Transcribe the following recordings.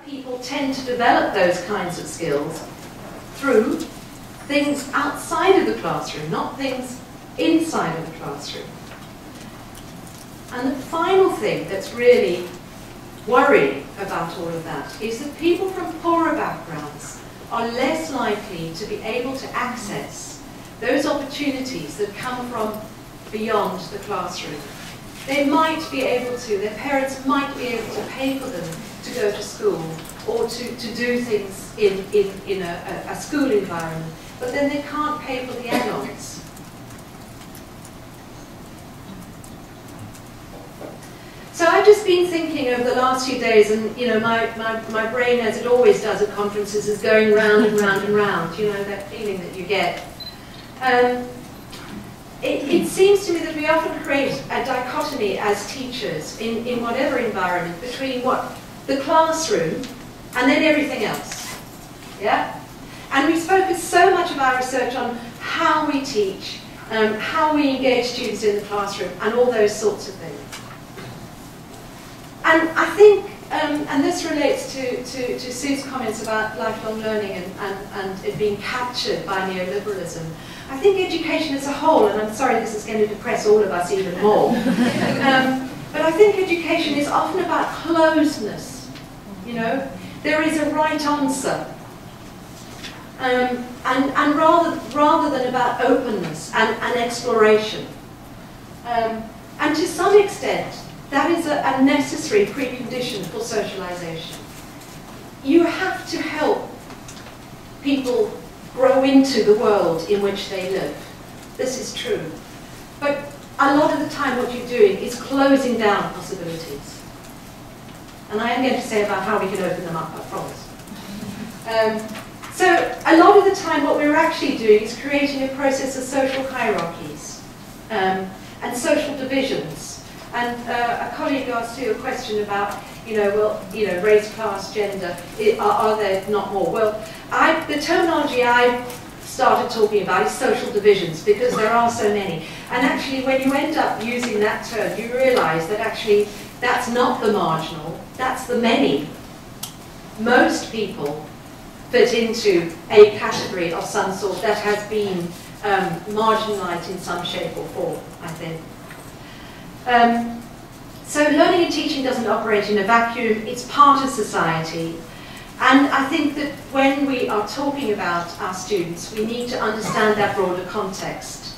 people tend to develop those kinds of skills through things outside of the classroom, not things inside of the classroom. And the final thing that's really worrying about all of that is that people from poorer backgrounds are less likely to be able to access those opportunities that come from beyond the classroom. They might be able to, their parents might be able to pay for them to go to school or to do things in a school environment, but then they can't pay for the add-ons. So I've just been thinking over the last few days, and you know, my brain, as it always does at conferences, is going round and round and round, you know, that feeling that you get. It seems to me that we often create a dichotomy as teachers in whatever environment between what the classroom and then everything else. Yeah? And we focus so much of our research on how we teach, how we engage students in the classroom, and all those sorts of things. And I think, and this relates to Sue's comments about lifelong learning and it being captured by neoliberalism. I think education as a whole, and I'm sorry this is going to depress all of us even more, but I think education is often about closedness. You know, there is a right answer, and rather than about openness and exploration. And to some extent, that is a necessary precondition for socialization. You have to help people grow into the world in which they live. This is true. But a lot of the time what you're doing is closing down possibilities. And I am going to say about how we can open them up, I promise. So a lot of the time what we're actually doing is creating a process of social hierarchies and social divisions. And a colleague asked you a question about, you know, well, you know, race, class, gender, are there not more? Well, the terminology I started talking about is social divisions, because there are so many. And actually, when you end up using that term, you realize that actually that's not the marginal, that's the many. Most people fit into a category of some sort that has been marginalized in some shape or form, I think. So learning and teaching doesn't operate in a vacuum, it's part of society. And I think that when we are talking about our students, we need to understand that broader context.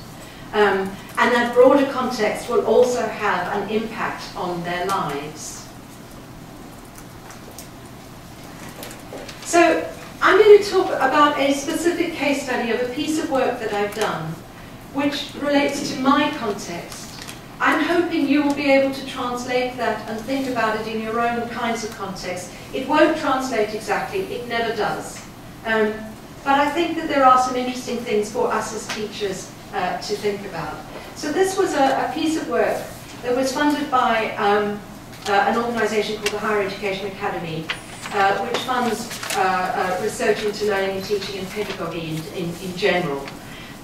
And that broader context will also have an impact on their lives. So I'm going to talk about a specific case study of a piece of work that I've done, which relates to my context. I'm hoping you will be able to translate that and think about it in your own kinds of context. It won't translate exactly, it never does. But I think that there are some interesting things for us as teachers to think about. So this was a piece of work that was funded by an organisation called the Higher Education Academy, which funds research into learning and teaching and pedagogy in general.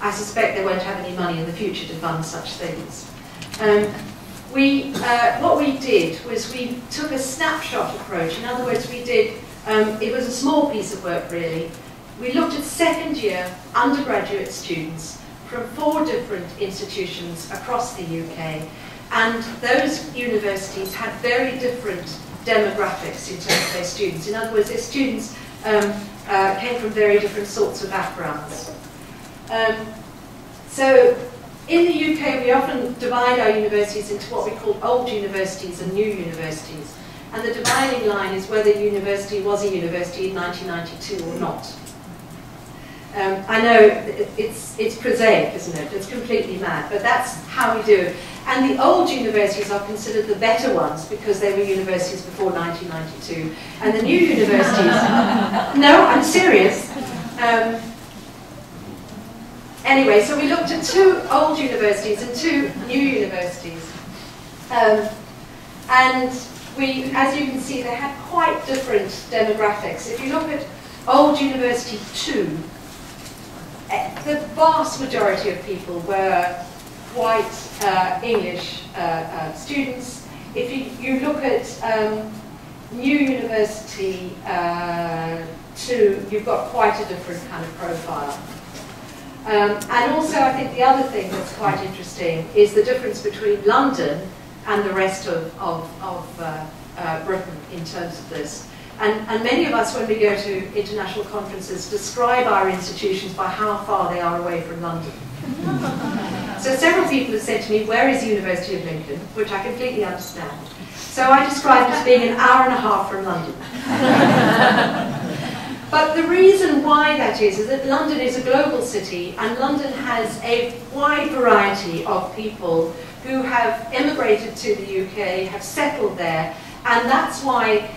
I suspect they won't have any money in the future to fund such things. What we did was we took a snapshot approach. In other words, we did, it was a small piece of work really. We looked at second year undergraduate students from 4 different institutions across the UK, and those universities had very different demographics in terms of their students. In other words, their students came from very different sorts of backgrounds. So in the UK, we often divide our universities into what we call old universities and new universities. And the dividing line is whether a university was a university in 1992 or not. I know it's prosaic, isn't it? It's completely mad, but that's how we do it. And the old universities are considered the better ones because they were universities before 1992. And the new universities, no, I'm serious. Anyway, so we looked at 2 old universities and 2 new universities. And we, as you can see, they had quite different demographics. If you look at Old University 2, the vast majority of people were white English students. If you look at new university to, you've got quite a different kind of profile. And also, I think the other thing that's quite interesting is the difference between London and the rest of Britain in terms of this. And many of us, when we go to international conferences, describe our institutions by how far they are away from London. So several people have said to me, where is the University of Lincoln? Which I completely understand. So I describe it as being an hour and a half from London. But the reason why that is that London is a global city, and London has a wide variety of people who have emigrated to the UK, have settled there, and that's why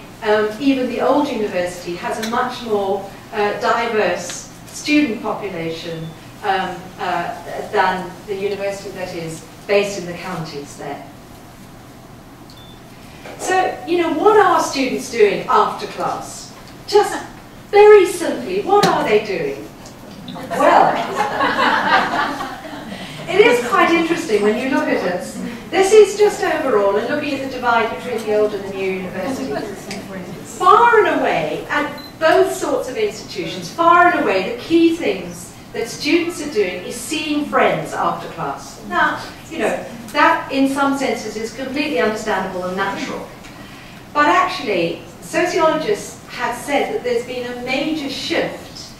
even the old university has a much more diverse student population than the university that is based in the counties there. So, you know, what are students doing after class? Just very simply, what are they doing? Well, it is quite interesting when you look at it. This is just overall, and looking at the divide between the old and the new university. Far and away, at both sorts of institutions, far and away, the key things that students are doing is seeing friends after class. Now, you know, that in some senses is completely understandable and natural. But actually, sociologists have said that there's been a major shift,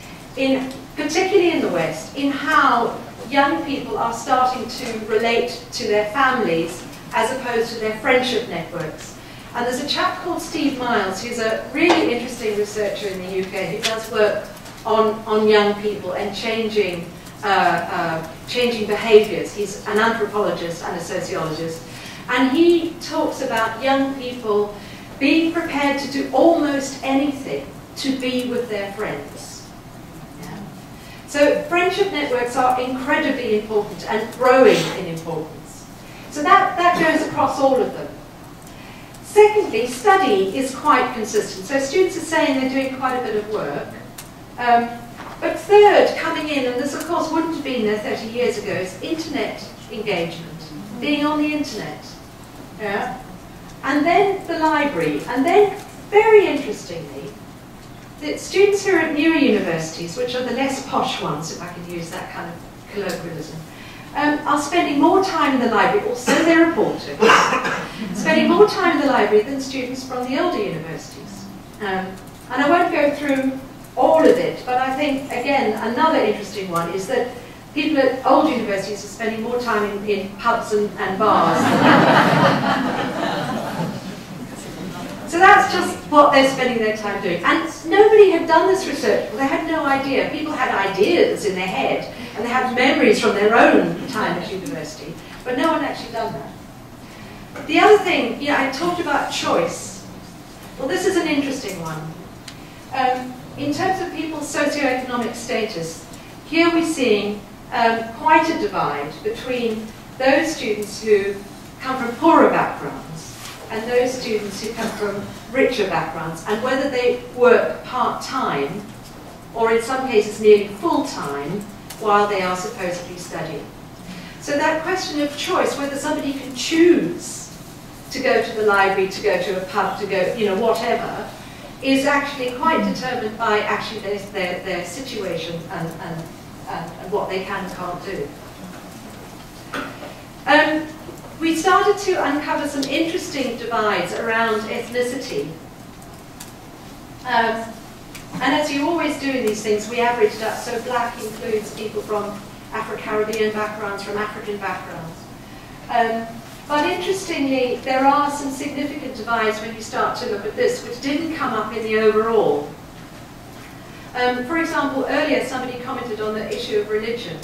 particularly in the West, in how young people are starting to relate to their families as opposed to their friendship networks. And there's a chap called Steve Miles, who's a really interesting researcher in the UK who does work on young people and changing behaviours. He's an anthropologist and a sociologist. And he talks about young people being prepared to do almost anything to be with their friends. Yeah. So friendship networks are incredibly important and growing in importance. So that goes across all of them. Secondly, study is quite consistent. So students are saying they're doing quite a bit of work. But third, coming in, and this of course wouldn't have been there 30 years ago, is internet engagement, being on the internet. Yeah? And then the library. And then, very interestingly, the students who are at newer universities, which are the less posh ones, if I can use that kind of colloquialism, are spending more time in the library, or so they're reported, spending more time in the library than students from the older universities. And I won't go through all of it, but I think, again, another interesting one is that people at old universities are spending more time in pubs and bars. So that's just what they're spending their time doing. And nobody had done this research. Well, they had no idea. People had ideas in their head, and they had memories from their own time at university, but no one had actually done that. The other thing, you know, I talked about choice. Well, this is an interesting one. In terms of people's socioeconomic status, here we're seeing quite a divide between those students who come from poorer backgrounds and those students who come from richer backgrounds, and whether they work part-time or in some cases nearly full-time while they are supposedly studying. So that question of choice, whether somebody can choose to go to the library, to go to a pub, to go, you know, whatever, is actually quite determined by actually their situation and what they can and can't do. We started to uncover some interesting divides around ethnicity. And as you always do in these things, we averaged up, so black includes people from Afro-Caribbean backgrounds, from African backgrounds. But interestingly, there are some significant divides when you start to look at this, which didn't come up in the overall. For example, earlier somebody commented on the issue of religion.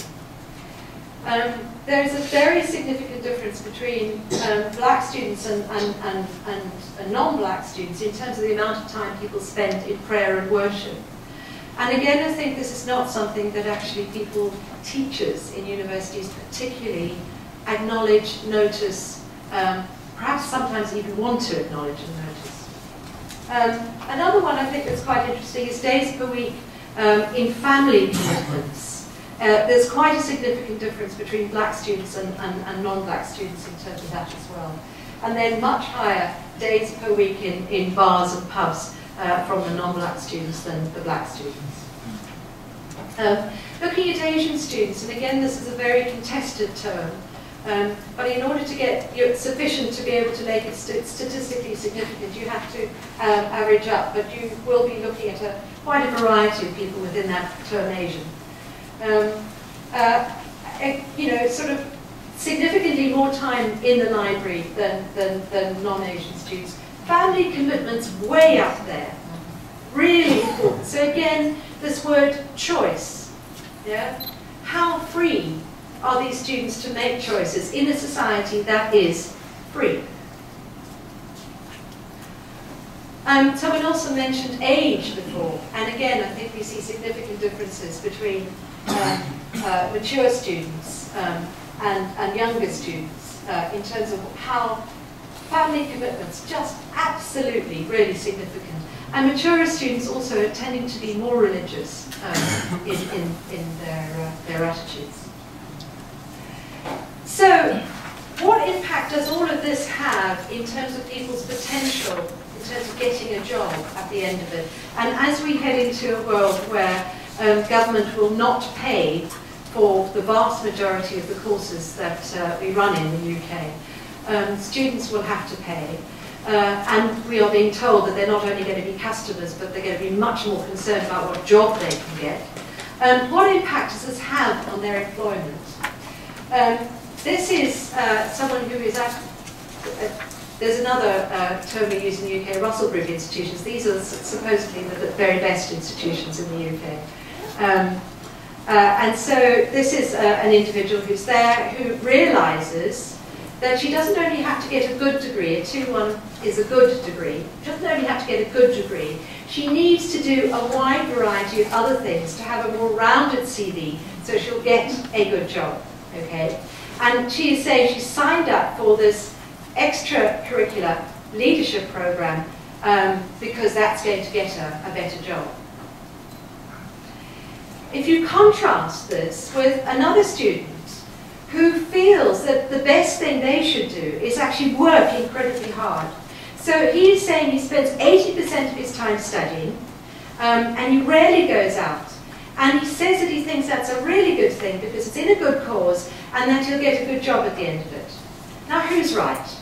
There's a very significant difference between black students and non-black students in terms of the amount of time people spend in prayer and worship. And again, I think this is not something that actually people, teachers in universities particularly, acknowledge, notice, perhaps sometimes even want to acknowledge and notice. Another one I think that's quite interesting is days per week in family commitments. There's quite a significant difference between black students and non-black students in terms of that as well. and then much higher days per week in bars and pubs from the non-black students than the black students. Looking at Asian students, and again this is a very contested term, but in order to get sufficient to be able to make it statistically significant, you have to average up, but you will be looking at quite a variety of people within that term Asian. You know, sort of significantly more time in the library than non-Asian students. Family commitments way up there, really important. So again, this word choice, yeah? How free are these students to make choices in a society that is free? Someone also mentioned age before, and again, I think we see significant differences between mature students and younger students in terms of how family commitments just absolutely really significant. And mature students also are tending to be more religious in their attitudes. So, what impact does all of this have in terms of people's potential, in terms of getting a job at the end of it? And as we head into a world where government will not pay for the vast majority of the courses that we run in the UK, students will have to pay. And we are being told that they're not only going to be customers, but they're going to be much more concerned about what job they can get. What impact does this have on their employment? This is someone who is at, there's another term we use in the UK, Russell Group institutions. These are supposedly the very best institutions in the UK. And so this is an individual who's there who realizes that she doesn't only have to get a good degree, a 2-1 is a good degree, she doesn't only have to get a good degree, she needs to do a wide variety of other things to have a more rounded CV so she'll get a good job, okay? And she is saying she signed up for this extracurricular leadership program because that's going to get her a better job. If you contrast this with another student who feels that the best thing they should do is actually work incredibly hard. So he is saying he spends 80% of his time studying, and he rarely goes out. And he says that he thinks that's a really good thing because it's in a good cause, and that he'll get a good job at the end of it. Now, who's right?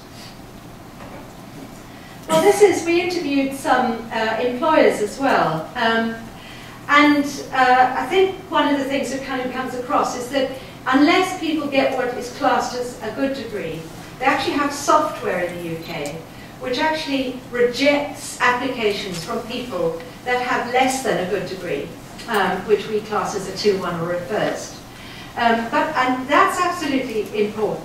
Well, we interviewed some employers as well. I think one of the things that kind of comes across is that unless people get what is classed as a good degree, they actually have software in the UK which actually rejects applications from people that have less than a good degree, which we class as a 2-1 or a first. And that's absolutely important.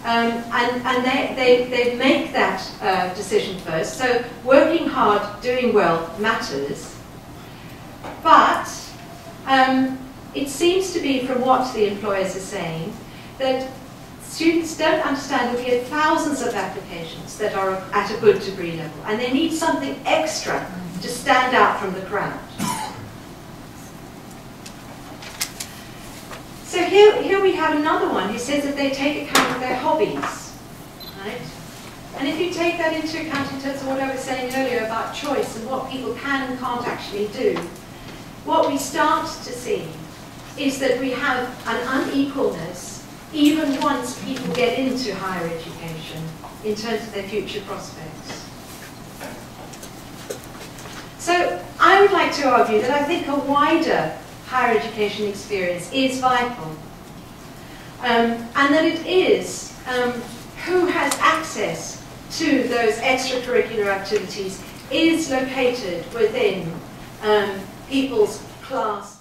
And they make that decision first. So working hard, doing well matters. But it seems to be, from what the employers are saying, that students don't understand that we have thousands of applications that are at a good degree level, and they need something extra to stand out from the crowd. So here we have another one who says that they take account of their hobbies, right? And if you take that into account in terms of what I was saying earlier about choice and what people can and can't actually do, what we start to see is that we have an unequalness even once people get into higher education in terms of their future prospects. So I would like to argue that I think a wider higher education experience is vital, and that it is who has access to those extracurricular activities is located within people's class